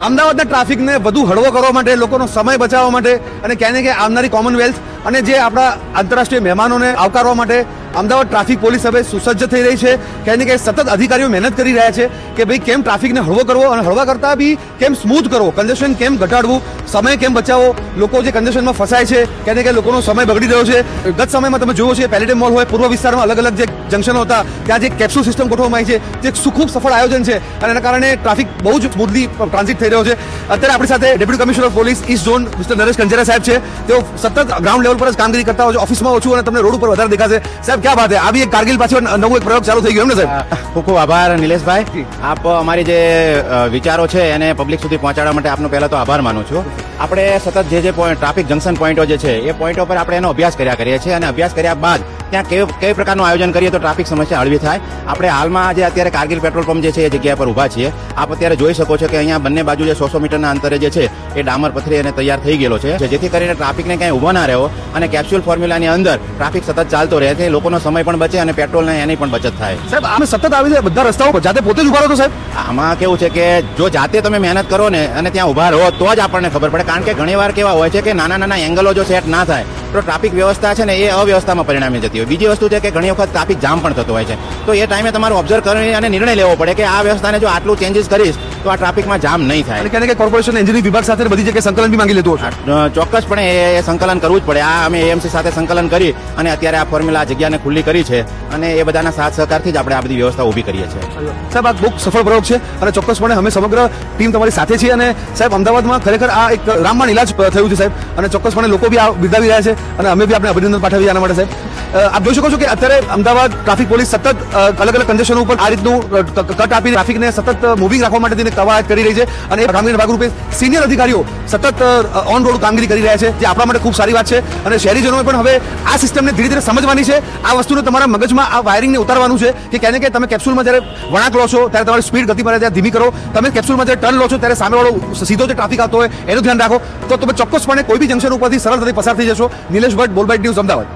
અમદાવાદના ટ્રાફિકને વધુ હળવો કરવા માટે, લોકોનો સમય બચાવવા માટે અને ક્યાંય ને ક્યાંય આવનારી કોમનવેલ્થ અને જે આપણા આંતરરાષ્ટ્રીય મહેમાનોને આવકારવા માટે અમદાવાદ ટ્રાફિક પોલીસ હવે સુસજ્જ થઈ રહી છે. ક્યાંય ને ક્યાંય સતત અધિકારીઓ મહેનત કરી રહ્યા છે કે ભાઈ કેમ ટ્રાફિકને હળવો કરવો અને હળવા કરતા બી કેમ સ્મૂથ કરવો, કન્જેશન કેમ ઘટાડવું, સમય કેમ બચાવવો. લોકો જે કન્જેશનમાં ફસાય છે, ક્યાંય ને ક્યાંય લોકોનો સમય બગડી રહ્યો છે. ગત સમયમાં તમે જોયો છે પેલેડિયમ મોલ હોય, પૂર્વ વિસ્તારમાં અલગ અલગ જે જંકશનો હતા ત્યાં જે કેપ્સ્યુલ સિસ્ટમ ગોઠવવામાં આવી છે, જે ખૂબ સફળ આયોજન છે અને એના કારણે ટ્રાફિક બહુ જ સ્મૂથલી ટ્રાન્ઝિટ થઈ રહ્યો છે. અત્યારે આપણી સાથે deputy commissioner of police east zone mister Naresh Kanjara saheb છે. તેઓ સતત ગ્રાઉન્ડ લેવલ પર જ કામગીરી કરતા હોય છે. ઓફિસમાં ઓછું અને તમને રોડ ઉપર વધારે દેખાશે. સાહેબ ક્યાં વાત છે, આવી એક કારગિલ પાછી નવું એક પ્રયોગ ચાલુ થઈ ગયો એમ ને સાહેબ? ખૂબ ખૂબ આભાર નિલેશભાઈ. આપ અમારી જે વિચારો છે એને પબ્લિક સુધી પહોંચાડવા માટે આપનો પહેલા તો આભાર માનું છું. આપણે સતત જે ટ્રાફિક જંકશન પોઈન્ટો જે છે એ પોઈન્ટો પર આપણે એનો અભ્યાસ કર્યા કરીએ છીએ અને અભ્યાસ કર્યા બાદ ત્યાં કઈ પ્રકારનું આયોજન કરીએ તો ટ્રાફિક સમસ્યા હળવી થાય. આપણે હાલમાં જે અત્યારે કારગિલ પેટ્રોલ પંપ જે છે એ જગ્યા પર ઊભા છીએ. આપ અત્યારે જોઈ શકો છો કે અહીંયા બંને બાજુ જે 100 મીટરના અંતરે જે છે એ ડામર પથરી અને તૈયાર થઈ ગયેલો છે, જેથી કરીને ટ્રાફિકને ક્યાંય ઊભો ના રહ્યો અને કેપ્સ્યુલ ફોર્મ્યુલાની અંદર ટ્રાફિક સતત ચાલતો રહે છે. લોકોનો સમય પણ બચે અને પેટ્રોલને એની પણ બચત થાય. સાહેબ આમે સતત આવી જાય બધા રસ્તાઓ જાતે પોતે જ ઉભા રહો તો સાહેબ? આમાં કેવું છે કે જો જાતે તમે મહેનત કરો ને અને ત્યાં ઉભા રહો તો જ આપણને ખબર પડે. કારણ કે ઘણીવાર કેવા હોય છે કે નાના નાના એંગલો જો સેટ ના થાય તો ટ્રાફિક વ્યવસ્થા છે ને એ અવ્યવસ્થામાં પરિણામી જતી હોય. બીજી વસ્તુ છે કે ઘણી વખત ટ્રાફિક જામ પણ થતો હોય છે, તો એ ટાઈમે તમારે ઓબ્ઝર્વ કરી અને નિર્ણય લેવો પડે કે આ વ્યવસ્થાને જો આટલું ચેન્જીસ કરીશ તો આ ટ્રાફિકમાં જામ નહીં થાય. અને ક્યાંય કોર્પોરેશન એન્જિનિયરિંગ વિભાગ સાથે બધી જગ્યાએ સંકલન બી માંગી લેતું હશે. ચોક્કસપણે એ સંકલન કરવું જ પડે. આ અમે એએમસી સાથે સંકલન કરી અને અત્યારે આ ફોર્મ્યુલા આ જગ્યાને ખુલ્લી કરી છે અને એ બધાના સાથ સહકારથી જ આપણે આ બધી વ્યવસ્થા ઊભી કરીએ છીએ. સાહેબ આ બહુ સફળ પ્રયોગ છે અને ચોક્કસપણે અમે સમગ્ર ટીમ તમારી સાથે છીએ. અને સાહેબ અમદાવાદમાં ખરેખર આ એક રામબાણ ઇલાજ થયું છે સાહેબ, અને ચોક્કસપણે લોકો બી આ બિરદાવી રહ્યા છે અને અમે બી આપણે અભિનંદન પાઠવીએ આના માટે સાહેબ. આપ જોઈ શકો છો કે અત્યારે અમદાવાદ ટ્રાફિક પોલીસ સતત અલગ અલગ કન્જેશનો ઉપર આ રીતનું કટ આપી ટ્રાફિકને સતત મૂવિંગ રાખવા માટે તેની કવાયત કરી રહી છે અને એ કામગીરીના ભાગરૂપે સિનિયર અધિકારીઓ સતત ઓન રોડ કામગીરી કરી રહ્યા છે, જે આપણા માટે ખૂબ સારી વાત છે. અને શહેરીજનોએ પણ હવે આ સિસ્ટમને ધીરે ધીરે સમજવાની છે. આ વસ્તુને તમારા મગજમાં આ વાયરિંગને ઉતારવાનું છે કે ક્યાંય ને ક્યાંય તમે કેપ્સ્યુલમાં જ્યારે વળાંક લો છો ત્યારે તમારી સ્પીડ ગતિ મારે ત્યારે ધીમી કરો. તમે કેપ્સ્યુલમાં જ્યારે ટર્ન લો છો ત્યારે સામેવાળો સીધો જે ટ્રાફિક આવતો હોય એનું ધ્યાન રાખો, તો તમે ચોક્કસપણે કોઈ બી જંકશન ઉપરથી સરળતાથી પસાર થઈ જશો. નિલેશ ભટ્ટ, બોલબાઇટ ન્યૂઝ, અમદાવાદ.